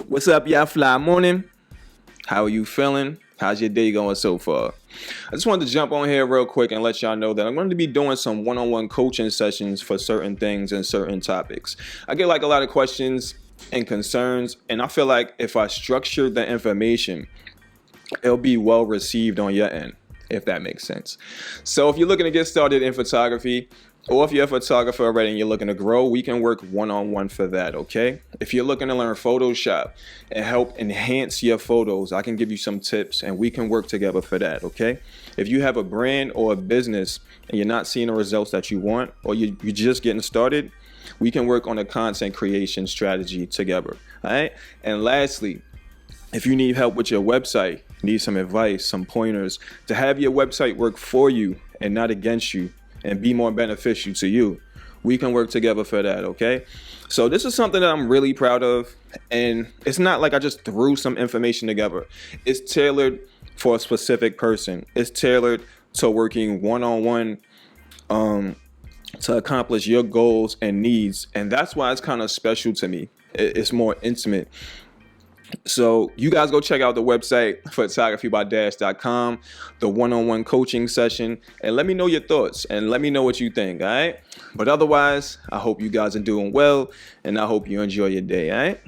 What's up, y'all? Fly morning. How are you feeling? How's your day going so far? I just wanted to jump on here real quick and let y'all know that I'm going to be doing some one-on-one coaching sessions for certain things and certain topics. I get like a lot of questions and concerns, and I feel like if I structure the information, it'll be well received on your end, if that makes sense. So if you're looking to get started in photography, or if you're a photographer already and you're looking to grow, we can work one-on-one for that, okay? If you're looking to learn Photoshop and help enhance your photos, I can give you some tips and we can work together for that, okay? If you have a brand or a business and you're not seeing the results that you want, or you're just getting started, we can work on a content creation strategy together, all right? And lastly, if you need help with your website, need some advice, some pointers to have your website work for you and not against you and be more beneficial to you, we can work together for that, okay? So this is something that I'm really proud of, and it's not like I just threw some information together. It's tailored for a specific person. It's tailored to working one-on-one to accomplish your goals and needs, and that's why it's kind of special to me. It's more intimate. So you guys go check out the website, photographybydash.com, the one-on-one coaching session, and let me know your thoughts and let me know what you think, all right? But otherwise, I hope you guys are doing well, and I hope you enjoy your day, all right?